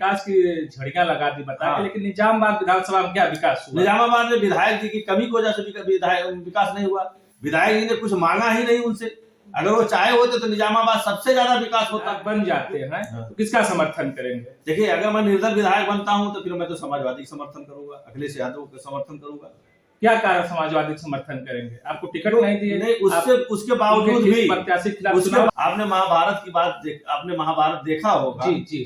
विकास की झड़ियां लगा दी बता के, लेकिन निजामाबाद विधानसभा में क्या विकास हुआ? निजामाबाद में विधायक जी की कमी की वजह से विकास नहीं हुआ। विधायक जी ने कुछ मांगा ही नहीं उनसे। अगर वो चाहे होते तो निजामाबाद सबसे ज्यादा विकास होता। बन जाते हैं तो किसका समर्थन करेंगे? देखिए, अगर मैं निर्दल विधायक बनता हूं तो फिर मैं तो समाजवादी का समर्थन करूंगा, अखिलेश यादव का समर्थन करूंगा। क्या कारण समाजवादी समर्थन करेंगे? आपको टिकट नहीं दिए? नहीं, उसके बावजूद भी प्रत्याशी खिलाफ आपने महाभारत की बात आपने महाभारत देखा होगा। जी जी,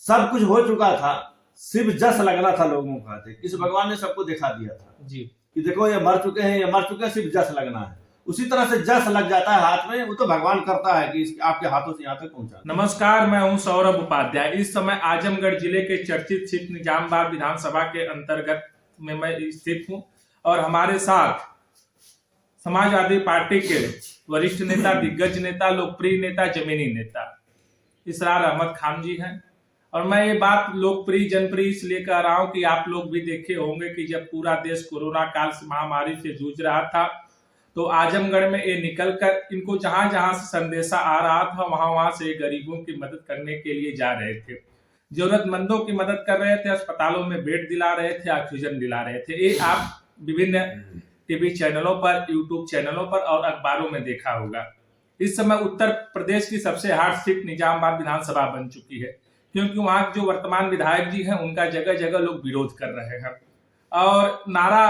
सब कुछ हो चुका था, सिर्फ जस लगना था लोगों का। किस भगवान ने सबको दिखा दिया था जी कि देखो ये मर चुके हैं, ये मर चुके हैं, सिर्फ जस लगना है। उसी तरह से जस लग जाता है हाथ में, वो तो भगवान करता है कि आपके हाथों से यहाँ तक पहुंचा। नमस्कार, मैं हूं सौरभ उपाध्याय। इस समय आजमगढ़ जिले के चर्चित सीट निजामाबाद विधानसभा के अंतर्गत में मैं स्थित हूं और हमारे साथ समाजवादी पार्टी के वरिष्ठ नेता, दिग्गज नेता, लोकप्रिय नेता, जमीनी नेता इसरार अहमद खान जी हैं। और मैं ये बात लोकप्रिय जनप्रिय इसलिए कह रहा हूं कि आप लोग भी देखे होंगे कि जब पूरा देश कोरोना काल से महामारी से जूझ रहा था तो आजमगढ़ में ये निकलकर इनको जहां जहां से संदेशा आ रहा था वहां से गरीबों की मदद करने के लिए जा रहे थे, जरूरतमंदों की मदद कर रहे थे, अस्पतालों में बेड दिला रहे थे, ऑक्सीजन दिला रहे थे। ये आप विभिन्न टीवी चैनलों पर, यूट्यूब चैनलों पर और अखबारों में देखा होगा। इस समय उत्तर प्रदेश की सबसे हार्ड सीट निजामाबाद विधानसभा बन चुकी है, क्योंकि वहां जो वर्तमान विधायक जी हैं उनका जगह जगह लोग विरोध कर रहे हैं और नारा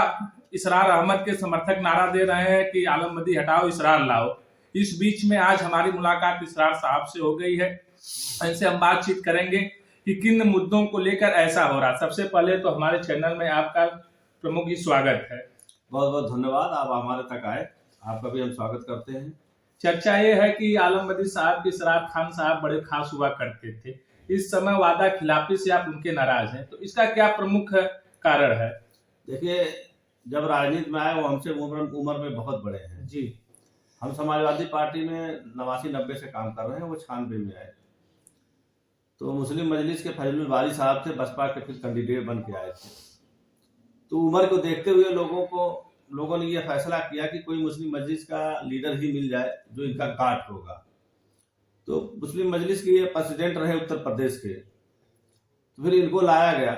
इसरार अहमद के समर्थक नारा दे रहे हैं कि आलमबंदी हटाओ, इसरार लाओ। इस बीच में आज हमारी मुलाकात इसरार साहब से हो गई है। इनसे हम बातचीत करेंगे कि किन मुद्दों को लेकर ऐसा हो रहा। सबसे पहले तो हमारे चैनल में आपका प्रमुख जी स्वागत है। बहुत बहुत धन्यवाद, आप हमारे तक आए, आपका भी हम स्वागत करते हैं। चर्चा ये है कि आलमबंदी साहब के इसरार खान साहब बड़े खास हुआ करते थे, इस समय वादा खिलाफी से आप उनके नाराज हैं, तो इसका क्या प्रमुख कारण है? देखिए, जब राजनीति में आए वो हमसे उम्र में बहुत बड़े हैं जी। हम समाजवादी पार्टी में 89-90 से काम कर रहे हैं, वो 96 में आए। तो मुस्लिम मजलिस के फजलुल बारी साहब थे, बसपा के फिर कैंडिडेट बन के आए थे। तो उम्र को देखते हुए लोगों ने यह फैसला किया कि कोई मुस्लिम मजलिस का लीडर ही मिल जाए जो इनका गार्ड होगा। तो मुस्लिम मजलिस के ये प्रेसिडेंट रहे उत्तर प्रदेश के, तो फिर इनको लाया गया।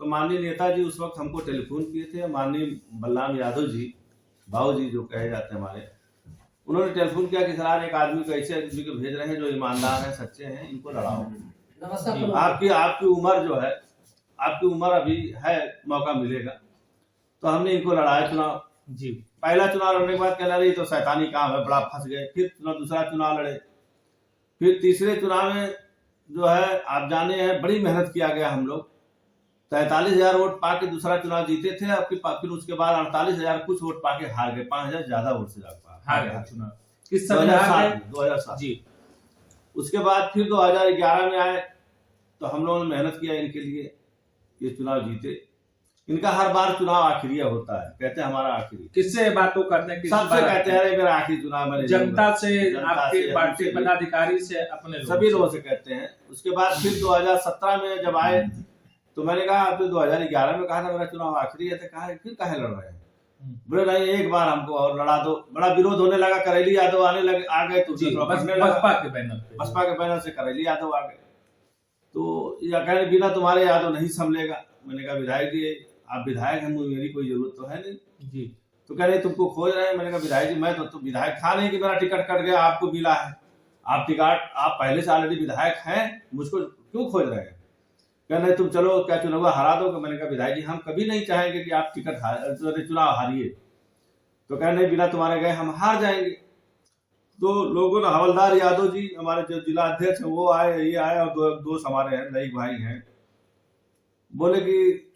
तो माननीय नेताजी उस वक्त हमको टेलीफोन किए थे, माननीय बलराम यादव जी, बाबू जी जो कहे जाते हैं हमारे, उन्होंने टेलीफोन किया कि सर एक आदमी को ऐसे आदमी को भेज रहे हैं जो ईमानदार हैं, सच्चे हैं, इनको लड़ाओ। आपकी उम्र जो है, आपकी उम्र अभी है, मौका मिलेगा। तो हमने इनको लड़ाया चुनाव जी। पहला चुनाव लड़ने के बाद कहना रही तो शैतानी काम है, बड़ा फंस गए। फिर दूसरा चुनाव लड़े, फिर तीसरे चुनाव में जो है आप जाने हैं बड़ी मेहनत किया गया। हम लोग 43,000 वोट पाके दूसरा चुनाव जीते थे, फिर उसके बाद 48,000 कुछ वोट पाके हार गए, 5,000 ज्यादा वोट से हार गए चुनाव। किस 2007 जी। उसके बाद फिर 2011 में आए तो हम लोगों ने मेहनत किया इनके लिए, ये चुनाव जीते। इनका हर बार चुनाव आखिरी होता है, कहते हैं हमारा आखिरी। किससे बातों करते हैं? सबसे कहते हैं मेरा आखिरी चुनाव, मैंने जनता से, आपके पार्टी पदाधिकारी से, अपने सभी लोगों से कहते हैं। उसके बाद फिर 2017 में जब आए तो मैंने कहा, आपने 2011 में कहा था मेरा चुनाव आखिरी है, तो कहा फिर काहे लड़ रहे हैं? बोले नहीं, एक बार हमको और लड़ा दो। बड़ा विरोध होने लगा, करेली यादव आ गए तो बसपा के बैनर से करेली यादव आ गए। तो कहे बिना तुम्हारे यादव नहीं संभलेगा। मैंने कहा विधायक जी आप विधायक हैं, मेरी कोई जरूरत तो है नहीं जी। तो कह रहे तुमको खोज रहे हैं। मैंने कहा विधायक जी मैं तो विधायक था नहीं कि मेरा टिकट कट गया, आपको मिला है। आप पहले से ऑलरेडी विधायक हैं, मुझको क्यों खोज रहे हैं? कह रहे तुम चलो क्या चुनाव हरा दो। मैंने कहा विधायक जी हम कभी नहीं चाहेंगे कि आप चुनाव हारिए। तो कह नहीं, बिना तुम्हारे गए हम हार जाएंगे। तो लोगों ने, हवलदार यादव जी हमारे जो जिला अध्यक्ष है वो आए, ये आए, और दोस्त हमारे हैं, नई भाई हैं, बोले कि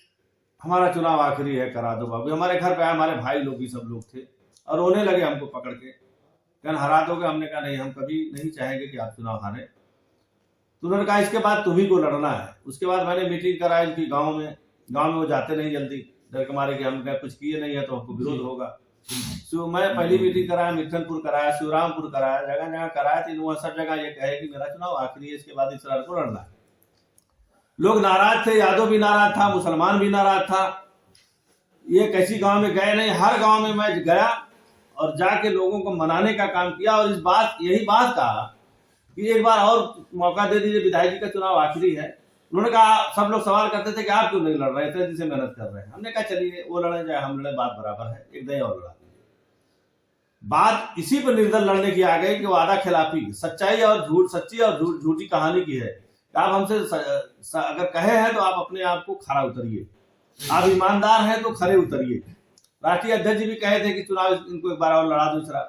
हमारा चुनाव आखिरी है, करा दो बाबू। हमारे घर पे आए, हमारे भाई लोग भी सब लोग थे और रोने लगे हमको पकड़ के, कहना हरा दोगे? हमने कहा नहीं, हम कभी नहीं चाहेंगे कि आप चुनाव हारे। तो उन्होंने कहा इसके बाद तुम्ही को लड़ना है। उसके बाद मैंने मीटिंग कराई इनकी गांव में वो जाते नहीं जल्दी, डर के मारे कि हम कुछ किए नहीं है तो हमको विरोध होगा। तो मैं पहली मीटिंग कराया, मिठनपुर कराया, शिवरामपुर कराया, जगह जगह कराया। तो सब जगह ये कहे कि मेरा चुनाव आखिरी है, इसके बाद इसरार को लड़ना है। लोग नाराज थे, यादव भी नाराज था, मुसलमान भी नाराज था। ये कैसी गांव में गए नहीं, हर गांव में मैं गया और जाके लोगों को मनाने का काम किया और यही बात कहा कि एक बार और मौका दे दीजिए, विधायक जी का चुनाव आखिरी है। उन्होंने कहा, सब लोग सवाल करते थे कि आप क्यों नहीं लड़ रहे थे, जिसे मेहनत कर रहे हैं। हमने कहा चलिए वो लड़े चाहे हम लड़े, बात बराबर है, एक दही और लड़ा दीजिए। बात इसी पर निर्दल लड़ने की आ गई कि वादा खिलाफी, सच्चाई और झूठ, सच्ची और झूठी कहानी की है। आप हमसे अगर कहे हैं तो आप अपने आप को खरा उतरिए, आप ईमानदार हैं तो खरे उतरिए। राष्ट्रीय अध्यक्ष जी भी कहे थे कि चुनाव इनको एक बार और लड़ा दूसरा।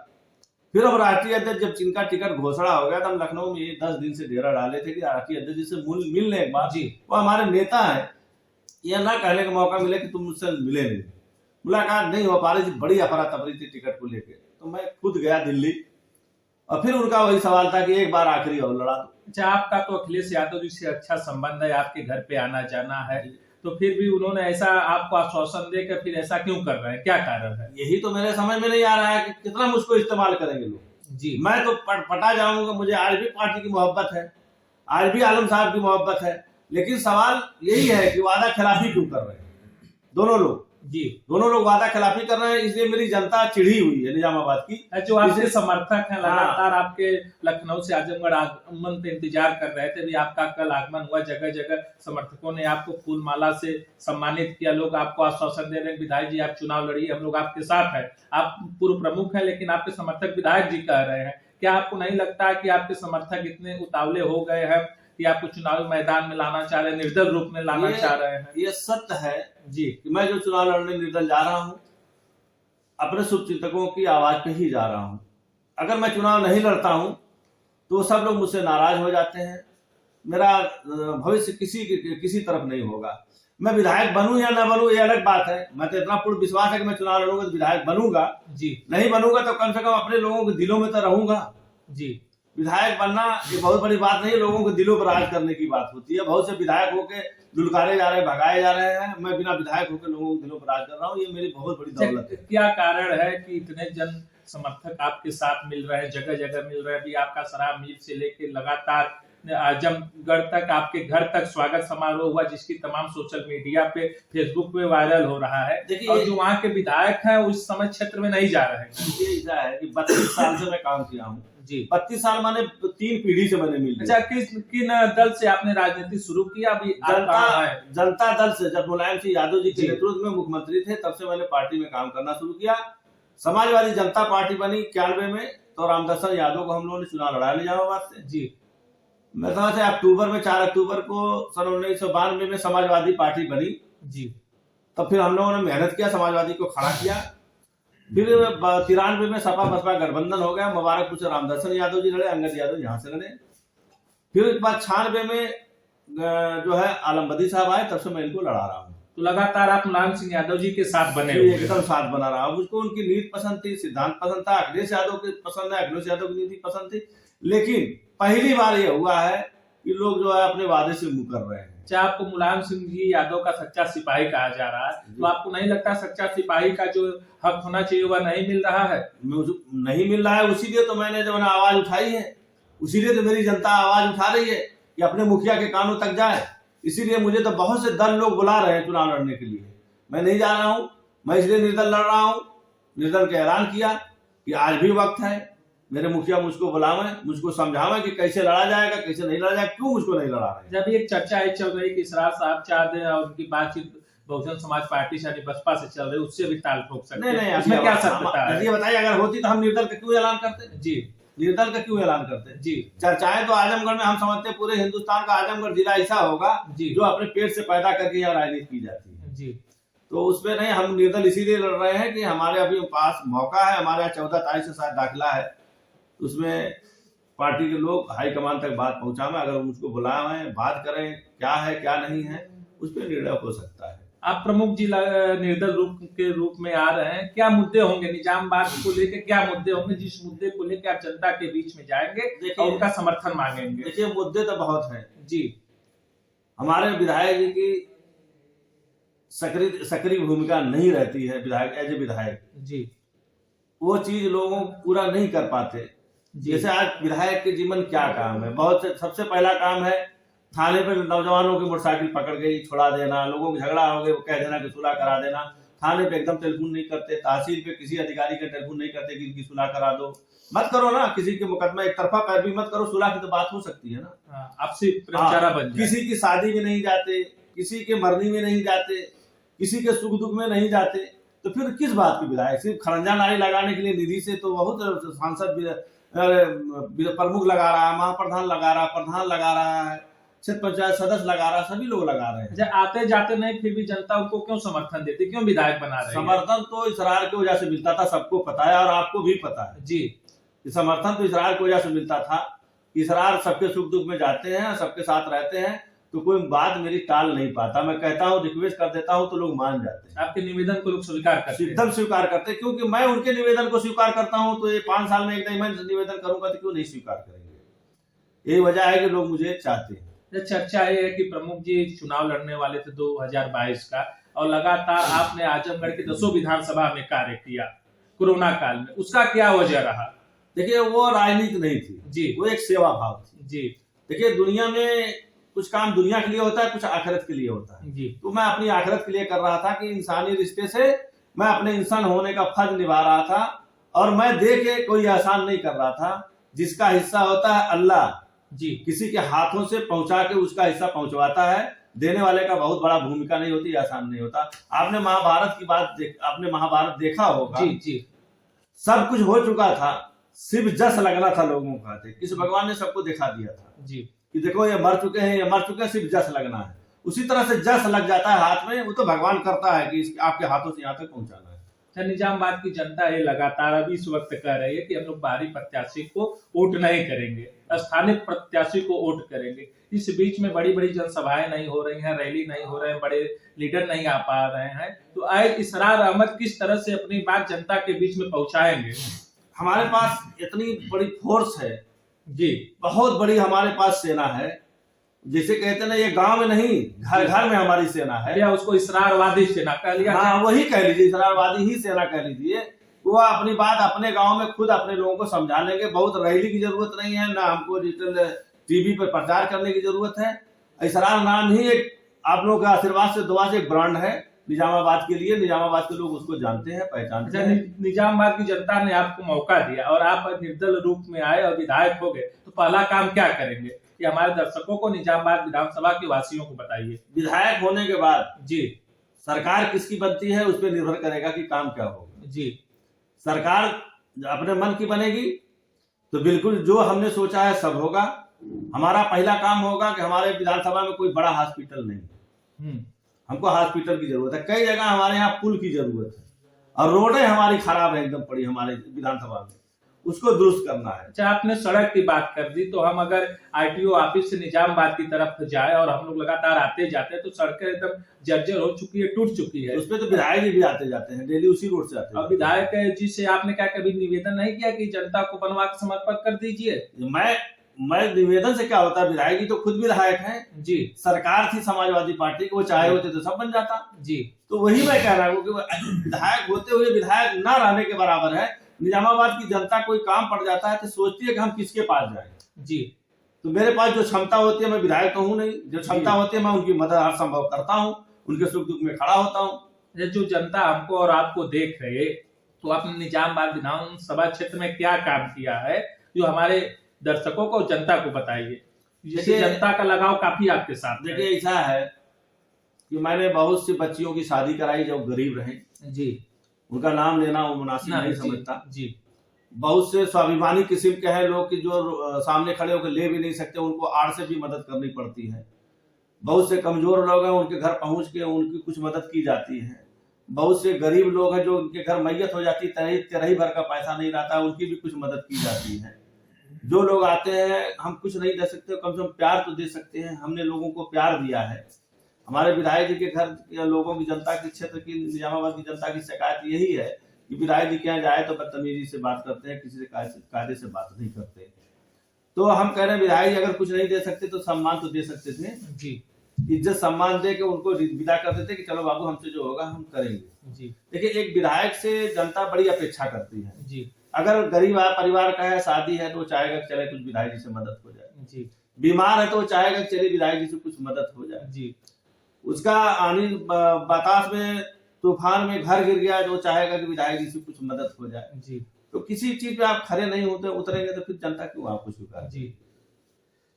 फिर अब राष्ट्रीय अध्यक्ष जब इनका टिकट घोषणा हो गया तो हम लखनऊ में 10 दिन से डेरा डाले थे कि राष्ट्रीय अध्यक्ष जी से मिल लें एक बार जी, वो हमारे नेता है, यह ना कहने का मौका मिले कि तुम मुझसे मिले नहीं। मुलाकात नहीं हो पा रही थी, बड़ी अफरा तफरी थी टिकट को लेके, तो मैं खुद गया दिल्ली और फिर उनका वही सवाल था कि एक बार आखिरी और लड़ा दो। अच्छा, आपका तो अखिलेश यादव जी से अच्छा संबंध है, आपके घर पे आना जाना है, तो फिर भी उन्होंने ऐसा आपको आश्वासन देकर फिर ऐसा क्यों कर रहे हैं, क्या कारण है? यही तो मेरे समझ में नहीं आ रहा है कि कितना मुझको इस्तेमाल करेंगे लोग जी। मैं तो पटा जाऊंगा, मुझे आज भी पार्टी की मोहब्बत है, आज भी आलम साहब की मोहब्बत है, लेकिन सवाल यही है कि वादा खिलाफी क्यों कर रहे हैं दोनों लोग जी। दोनों लोग वादा खिलाफी कर रहे हैं, इसलिए मेरी जनता चिढ़ी हुई है निजामाबाद की। जो आपके समर्थक हैं लगातार आपके लखनऊ से आजमगढ़ आगमन पे इंतजार कर रहे थे, भी आपका कल आगमन हुआ, जगह जगह समर्थकों ने आपको फूल माला से सम्मानित किया, लोग आपको आश्वासन दे रहे हैं विधायक जी आप चुनाव लड़िए, हम लोग आपके साथ हैं। आप पूर्व प्रमुख हैं लेकिन आपके समर्थक विधायक जी कह रहे हैं, क्या आपको नहीं लगता है कि आपके समर्थक इतने उतावले हो गए हैं कि आपको चुनावी मैदान में लाना चाह रहे हैं, निर्दल रूप में लाना चाह रहे हैं? ये सत्य है जी कि मैं जो चुनाव लड़ने निर्दल जा रहा हूं, अपने शुभचिंतकों की आवाज पे ही जा रहा हूं। अगर मैं चुनाव नहीं लड़ता हूं तो सब लोग मुझसे नाराज हो जाते हैं, मेरा भविष्य किसी तरफ नहीं होगा। मैं विधायक बनूं या ना बनूं ये अलग बात है, मैं तो इतना पूर्ण विश्वास है कि मैं चुनाव लड़ूंगा तो विधायक बनूंगा जी, नहीं बनूंगा तो कम से कम अपने लोगों के दिलों में तो रहूंगा जी। विधायक बनना ये बहुत बड़ी बात नहीं, लोगों के दिलों पर राज करने की बात होती है। बहुत से विधायक होके लुलकारे जा रहे हैं, भगाए जा रहे हैं, मैं बिना विधायक होकर लोगों के दिलों पर राज कर रहा हूँ, ये मेरी बहुत बड़ी दौलत है। क्या कारण है कि इतने जन समर्थक आपके साथ मिल रहे हैं, जगह जगह मिल रहे हैं? अभी आपका शराब मिल से लेके लगातार आजमगढ़ तक आपके घर तक स्वागत समारोह हुआ, जिसकी तमाम सोशल मीडिया पे फेसबुक पे वायरल हो रहा है। देखिए, और जो वहाँ के विधायक हैं उस समय क्षेत्र में नहीं जा रहे हैं। ये ऐसा है कि 32 साल से मैं काम किया हूँ जी, 32 साल माने 3 पीढ़ी से मैंने मिल। अच्छा, किन दल से आपने राजनीति शुरू किया? अभी जनता दल से, जब मुलायम सिंह यादव जी के नेतृत्व में मुख्यमंत्री थे तब से मैंने पार्टी में काम करना शुरू किया। समाजवादी जनता पार्टी बनी 91 में, तो रामदर्शन यादव को हम लोगों ने चुनाव लड़ा निजामाबाद से जी। मेरे समझ से अक्टूबर में 4 अक्टूबर को सन 1992 में समाजवादी पार्टी बनी जी। तब फिर हम लोगों ने मेहनत किया, समाजवादी को खड़ा किया। फिर 93 में सपा बसपा गठबंधन हो गया, मुबारकपुर से रामदर्शन यादव जी लड़े, अंगद यादव यहाँ से लड़े। फिर एक बार 96 में जो है आलम बदी साहब आए, तब से मैं इनको लड़ा रहा हूँ। तो लगातार आप मुलायम सिंह यादव जी के साथ बने, एकदम साथ बना रहा हूँ। मुझको उनकी नीति पसंद थी, सिद्धांत पसंद था, अखिलेश यादव की पसंद है, अखिलेश यादव की नीति पसंद थी, लेकिन पहली बार ये हुआ है कि लोग जो है अपने वादे से मुंह कर रहे हैं। चाहे आपको मुलायम सिंह जी यादव का सच्चा सिपाही कहा जा रहा है, तो आपको नहीं लगता सच्चा सिपाही का जो हक होना चाहिए वह नहीं मिल रहा है? नहीं मिल रहा है, उसीलिए तो मैंने जब आवाज उठाई है, उसीलिए तो मेरी जनता आवाज उठा रही है कि अपने मुखिया के कानों तक जाए। इसीलिए मुझे तो बहुत से दल लोग बुला रहे हैं चुनाव लड़ने के लिए, मैं नहीं जा रहा हूँ। मैं इसलिए निर्दल लड़ रहा हूँ, निर्दल का ऐलान किया कि आज भी वक्त है, मेरे मुखिया मुझको बुलावें, मुझको समझावें कि कैसे लड़ा जाएगा, कैसे नहीं लड़ा जाएगा, क्यों मुझको नहीं लड़ा रहे। जब एक चर्चा है चल रही कि इसरार साहब चाहते हैं और उनकी बातचीत बहुजन समाज पार्टी से बसपा से चल रही है, उससे भी ताल ठोक सकते हैं। नहीं, इसमें क्या सत्यता है ये बताइए। अगर होती तो हम निर्दल का क्यों ऐलान करते जी, निर्दल का क्यों ऐलान करते जी। चर्चाएं तो आजमगढ़ में, हम समझते हैं पूरे हिंदुस्तान का आजमगढ़ जिला ऐसा होगा जी जो अपने पेट से पैदा करके यहाँ राजनीति की जाती है जी। तो उसमें नहीं, हम निर्दल इसीलिए लड़ रहे हैं कि हमारे अभी पास मौका है, हमारे यहाँ 14 तारीख से शायद दाखिला है, उसमें पार्टी के लोग हाईकमान तक बात पहुंचाएं, अगर मुझको बुलाएं, बात करें क्या है क्या नहीं है, उस पर निर्णय हो सकता है। आप प्रमुख जिला निर्दल के रूप में आ रहे हैं, क्या मुद्दे होंगे निजामबाद को लेकर, क्या मुद्दे होंगे जिस मुद्दे को लेकर आप जनता के बीच में जाएंगे और उनका समर्थन मांगेंगे? देखिए, मुद्दे तो बहुत हैं जी। हमारे विधायक जी की सक्रिय भूमिका नहीं रहती है, विधायक एज ए विधायक जी, वो चीज लोगों पूरा नहीं कर पाते। जैसे आज विधायक के जीवन क्या काम है, बहुत से, सबसे पहला काम है थाने पर नौजवानों की मोटरसाइकिल पकड़ गई छुड़ा देना, लोगों को झगड़ा हो गया कह देना कि सुलह करा देना, थाने पे एकदम टेलीफोन नहीं करते, तहसील पे किसी अधिकारी का टेलीफोन नहीं करते कि इनकी सुलह करा दो। मत करो ना, किसी के मुकदमा एक तरफा पैरवी मत करो, सुलह की तो बात हो सकती है ना। आपसी प्रेमचारा बन जाए। किसी की शादी में नहीं जाते, किसी के मरनी में नहीं जाते, किसी के सुख दुख में नहीं जाते, तो फिर किस बात की विधायक? सिर्फ खरंजा नारी लगाने के लिए निधि से तो बहुत सांसद प्रमुख लगा रहा है, महाप्रधान लगा रहा है, प्रधान लगा रहा है, क्षेत्र पंचायत सदस्य लगा रहा है, सभी लोग लगा रहे हैं। अच्छा, आते जाते नहीं फिर भी जनता उनको क्यों समर्थन देती, क्यों विधायक बना रहे हैं? समर्थन तो इसरार की वजह से मिलता था, सबको पता है और आपको भी पता है जी। समर्थन तो इसरार की वजह से मिलता था। इसरार सबके सुख दुख में जाते हैं, सबके साथ रहते हैं, तो कोई बात मेरी टाल नहीं पाता। मैं कहता हूँ, रिक्वेस्ट कर देता हूँ तो लोग मान जाते हैं। आपके निवेदन को लोग स्वीकार करते हैं? एकदम स्वीकार करते हैं, क्योंकि मैं उनके निवेदन को स्वीकार करता हूँ, तो ये 5 साल में एक मैं निवेदन करूंगा तो क्यों नहीं स्वीकार करेंगे? यही वजह है कि लोग मुझे चाहते हैं। चर्चा ये है कि प्रमुख जी चुनाव लड़ने वाले थे 2022 का, और लगातार आपने आजमगढ़ के 10 विधानसभा में कार्य किया कोरोना काल में, उसका क्या वजह रहा? देखिए, वो राजनीति नहीं थी जी, वो एक सेवा भाव थी जी। देखिए, दुनिया में कुछ काम दुनिया के लिए होता है, कुछ आखिरत के लिए होता है जी। तो मैं अपनी आखिरत के लिए कर रहा था कि इंसानी रिश्ते से मैं अपने इंसान होने का फर्ज निभा रहा था, और मैं दे के कोई एहसान नहीं कर रहा था। जिसका हिस्सा होता है अल्लाह जी, किसी के हाथों से पहुंचा के उसका हिस्सा पहुंचवाता है। देने वाले का बहुत बड़ा भूमिका नहीं होती, आसान नहीं होता। आपने महाभारत की आपने महाभारत देखा होगा। जी, जी। सब कुछ हो चुका था, सिर्फ जस लगना था लोगों का। किस भगवान ने सबको दिखा दिया था जी कि देखो ये मर चुके हैं, ये मर चुके हैं, सिर्फ जस लगना है। उसी तरह से जस लग जाता है हाथ में, वो तो भगवान करता है कि आपके हाथों से यहाँ तक पहुंचाना है। निजामाबाद की जनता ये लगातार अभी इस वक्त कह रही है कि हम लोग बाहरी प्रत्याशी को वोट नहीं करेंगे, स्थानीय प्रत्याशी को वोट करेंगे। इस बीच में बड़ी बड़ी जनसभाएं नहीं हो रही हैं, रैली नहीं हो रहे हैं, बड़े लीडर नहीं आ पा रहे हैं, तो आए इसरार अहमद किस तरह से अपनी बात जनता के बीच में पहुंचाएंगे? हमारे पास इतनी बड़ी फोर्स है जी, बहुत बड़ी हमारे पास सेना है। जैसे कहते हैं ना, ये गांव में नहीं, घर घर में हमारी सेना है। या उसको इसरारवादी सेना कह लिया? हाँ, वही कह लीजिए, इसरारवादी ही सेना कह लीजिए। वो अपनी बात अपने गांव में खुद अपने लोगों को समझा लेंगे। बहुत रैली की जरूरत नहीं है, ना हमको डिजिटल टीवी पर प्रचार करने की जरूरत है। इसरार नाम ही एक आप लोगों के आशीर्वाद से, दुआ से एक ब्रांड है निजामाबाद के लिए। निजामाबाद के लोग उसको जानते हैं, पहचानते हैं। निजामाबाद की जनता ने आपको मौका दिया और आप निर्दल रूप में आए और विधायक हो गए, तो पहला काम क्या करेंगे, ये हमारे दर्शकों को, निजामाबाद विधानसभा के वासियों को बताइए। विधायक होने के बाद जी, सरकार किसकी बनती है उस पर निर्भर करेगा कि काम क्या होगा। जी, सरकार अपने मन की बनेगी तो बिल्कुल जो हमने सोचा है सब होगा। हमारा पहला काम होगा कि हमारे विधानसभा में कोई बड़ा हॉस्पिटल नहीं, हमको हॉस्पिटल की जरूरत है। कई जगह हमारे यहाँ पुल की जरूरत है और रोडें हमारी खराब है एकदम पड़ी हमारे विधानसभा में, उसको दुरुस्त करना है। अच्छा, आपने सड़क की बात कर दी, तो हम अगर आरटीओ ऑफिस से निजामाबाद की तरफ जाए और हम लोग लगातार आते जाते हैं तो सड़कें एकदम जर्जर हो चुकी है, टूट चुकी है। उसपे तो विधायक जी भी आते जाते हैं, डेली उसी रोड से आते हैं। और विधायक जी से आपने क्या कभी निवेदन नहीं किया कि जनता को बनवा के समर्पित कर दीजिए? मैं निवेदन से क्या होता है, विधायक जी तो खुद विधायक हैं जी। सरकार थी समाजवादी पार्टी की, वो चाहे होते तो सब बन जाता जी। तो वही मैं कह रहा हूँ कि विधायक होते हुए विधायक ना रहने के बराबर है। निजामाबाद की जनता कोई काम पड़ जाता है तो सोचती है कि हम किसके पास जाएं। जी। तो मेरे पास जो क्षमता होती है, मैं विधायक तो हूँ नहीं, जो क्षमता होती है मैं उनकी मदद हर संभव करता हूँ, उनके सुख दुख में खड़ा होता हूँ। जो जनता हमको और आपको देख रहे, तो आपने निजामाबाद विधानसभा क्षेत्र में क्या काम किया है जो हमारे दर्शकों को, जनता को बताइए। जैसे जनता का लगाव काफी आपके साथ। देखिए, ऐसा है कि मैंने बहुत सी बच्चियों की शादी कराई जो गरीब रहे। जी। उनका नाम लेना वो मुनासिब नहीं समझता। जी। बहुत से स्वाभिमानी किस्म के हैं लोग कि जो सामने खड़े होकर ले भी नहीं सकते, उनको आड़ से भी मदद करनी पड़ती है। बहुत से कमजोर लोग हैं, उनके घर पहुंच के उनकी कुछ मदद की जाती है। बहुत से गरीब लोग हैं जो उनके घर मैयत हो जाती है, तिरही भर का पैसा नहीं रहता, उनकी भी कुछ मदद की जाती है। जो लोग आते हैं, हम कुछ नहीं दे सकते, कम से कम प्यार तो दे सकते हैं। हमने लोगों को प्यार दिया है। हमारे विधायक जी के घर के लोगों की, जनता के क्षेत्र की, निजामाबाद की जनता की शिकायत यही है कि विधायक जी के यहाँ जाए तो बदतमीजी से बात करते हैं, किसी से कायदे से बात नहीं करते। तो हम कह रहे हैं विधायक जी अगर कुछ नहीं दे सकते तो सम्मान तो दे सकते थे जी, इज्जत सम्मान दे के उनको विदा कर देते कि चलो बाबू हमसे जो होगा हम करेंगे जी। देखिए, एक विधायक से जनता बड़ी अपेक्षा करती है जी। अगर गरीब परिवार का है, शादी है, तो चाहेगा चले कुछ विधायक जी से मदद हो जाए जी। बीमार है तो चाहेगा चले विधायक जी से कुछ मदद हो जाए जी। उसका आनी बतास में तूफान में घर गिर गया, जो चाहेगा कि विधायक जी से कुछ मदद हो जाए जी तो किसी चीज पे आप खड़े नहीं होते उतरेंगे तो फिर जनता क्यों आपको स्वीकार। जी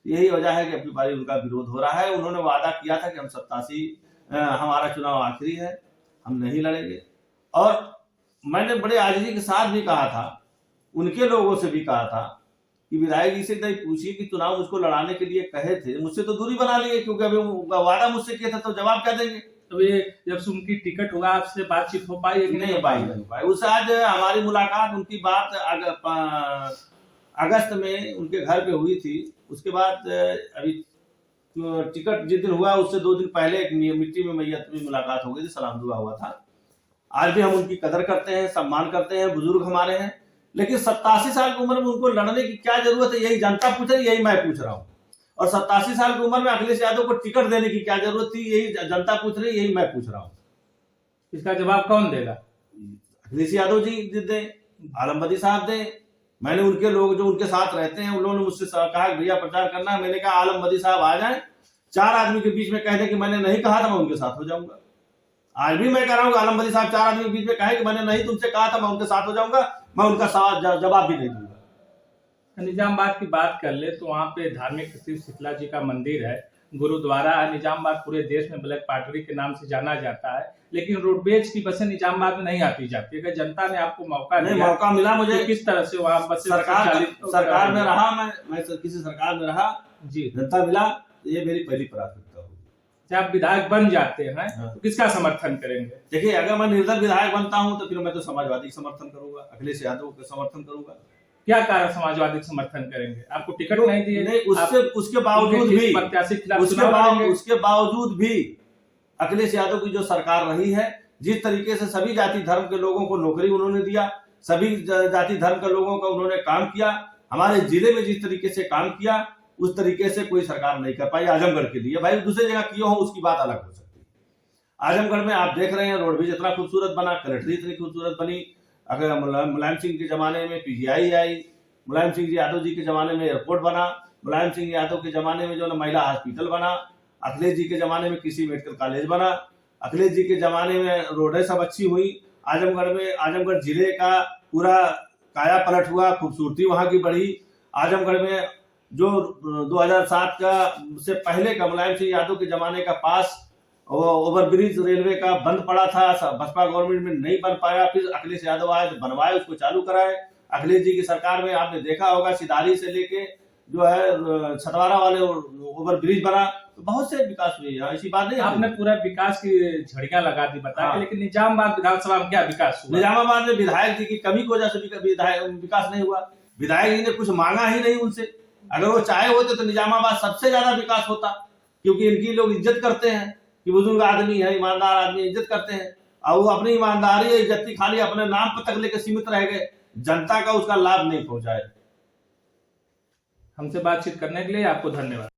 यही वजह है कि अपनी बारी उनका विरोध हो रहा है। उन्होंने वादा किया था कि हम 87 हमारा चुनाव आखिरी है, हम नहीं लड़ेंगे। और मैंने बड़े आजिजी के साथ भी कहा था, उनके लोगों से भी कहा था कि विधायक जी से नहीं पूछिए कि चुनाव मुझको लड़ाने के लिए कहे थे, मुझसे तो दूरी बना लिए, क्योंकि अभी वादा मुझसे किया था तो जवाब क्या देंगे। तो ये जब से उनकी टिकट हुआ आपसे बातचीत हो पाई है कि नहीं हो पाई। उससे आज हमारी मुलाकात, उनकी बात अगस्त में उनके घर पे हुई थी। उसके बाद अभी टिकट जिस दिन हुआ उससे 2 दिन पहले एक मिट्टी में मैयत में मुलाकात हो गई थी, सलाम दुआ हुआ था। आज भी हम उनकी कदर करते हैं, सम्मान करते हैं, बुजुर्ग हमारे हैं। लेकिन 87 साल की उम्र में उनको लड़ने की क्या जरूरत है, यही जनता पूछ रही, यही मैं पूछ रहा हूँ। और 87 साल की उम्र में अखिलेश यादव को टिकट देने की क्या जरूरत थी, यही जनता पूछ रही, यही मैं पूछ रहा हूँ। इसका जवाब कौन देगा? अखिलेश यादव जी दें, आलम बदी साहब दें। मैंने उनके लोग जो उनके साथ रहते हैं, उन लोगों ने मुझसे कहा भैया प्रचार करना है। मैंने कहा आलम बदी साहब आ जाएं, 4 आदमी के बीच में कह दे कि मैंने नहीं कहा था, मैं उनके साथ हो जाऊंगा। आज भी मैं कह रहा हूँ आलम बदी साहब 4 आदमी के बीच में कहे कि मैंने नहीं तुमसे कहा था, मैं उनके साथ हो जाऊंगा, मैं उनका जवाब भी नहीं दूंगा। निजामाबाद की बात कर ले तो वहाँ पे धार्मिक शिव शीतला जी का मंदिर है, गुरुद्वारा है। निजामाबाद पूरे देश में ब्लैक पार्टरी के नाम से जाना जाता है, लेकिन रोडवेज की बसें निजामाबाद में नहीं आती जाती। अगर जनता ने आपको मौका मिला मुझे तो किस तरह से वहाँ बसें सरकार में रहा, मैं किसी सरकार में रहा जी, जनता मिला, ये मेरी पहली प्राथमिकता होगी। जब आप विधायक बन जाते हैं तो किसका समर्थन करेंगे? देखिए, अगर मैं निर्दल विधायक बनता हूं तो फिर मैं तो समाजवादी का समर्थन करूंगा, अखिलेश यादव का समर्थन करूंगा। क्या कारण समाजवादी का समर्थन करेंगे? आपको टिकट नहीं दिए, नहीं, उसके बावजूद भी अखिलेश यादव की जो सरकार रही है, जिस तरीके से सभी जाति धर्म के लोगों को नौकरी उन्होंने दिया, सभी जाति धर्म के लोगों का उन्होंने काम किया, हमारे जिले में जिस तरीके से काम किया उस तरीके से कोई सरकार नहीं कर पाई। आजमगढ़ के लिए भाई दूसरी जगह किए हो उसकी बात अलग हो सकती है। आजमगढ़ में आप देख रहे हैं रोड भी इतना खूबसूरत बना, कलेक्ट्री इतनी खूबसूरत बनी। अगर मुलायम सिंह के जमाने में पीजीआई आई, मुलायम सिंह यादव जी के जमाने में एयरपोर्ट बना, मुलायम सिंह यादव के जमाने में जो ना महिला हॉस्पिटल बना, अखिलेश जी के जमाने में कृषि मेडिकल कॉलेज बना, अखिलेश जी के जमाने में रोडें सब अच्छी हुई। आजमगढ़ जिले का पूरा काया पलट हुआ, खूबसूरती वहां की बढ़ी। आजमगढ़ में जो 2007 का से पहले का मुलायम सिंह यादव के जमाने का पास ओवरब्रिज रेलवे का बंद पड़ा था, बसपा गवर्नमेंट में नहीं बन पाया, फिर अखिलेश यादव आए तो बनवाए, उसको चालू कराए। अखिलेश जी की सरकार में आपने देखा होगा सिदारी से लेके जो है छतवारा वाले ओवरब्रिज बना, तो बहुत से विकास हुए है, ऐसी बात नहीं। आपने पूरा विकास की झड़ियां लगा दी बता के, लेकिन निजामाबाद विधानसभा में क्या विकास हुआ? निजामाबाद में विधायक जी की कमी की वजह से विकास नहीं हुआ। विधायक जी ने कुछ मांगा ही नहीं उनसे। अगर वो चाहे होते तो निजामाबाद सबसे ज्यादा विकास होता, क्योंकि इनकी लोग इज्जत करते हैं कि बुजुर्ग आदमी है, ईमानदार आदमी, इज्जत करते हैं। और वो अपनी ईमानदारी इज्जत खाली अपने नाम पर तक लेकर सीमित रह गए, जनता का उसका लाभ नहीं पहुंचाए। हमसे बातचीत करने के लिए आपको धन्यवाद।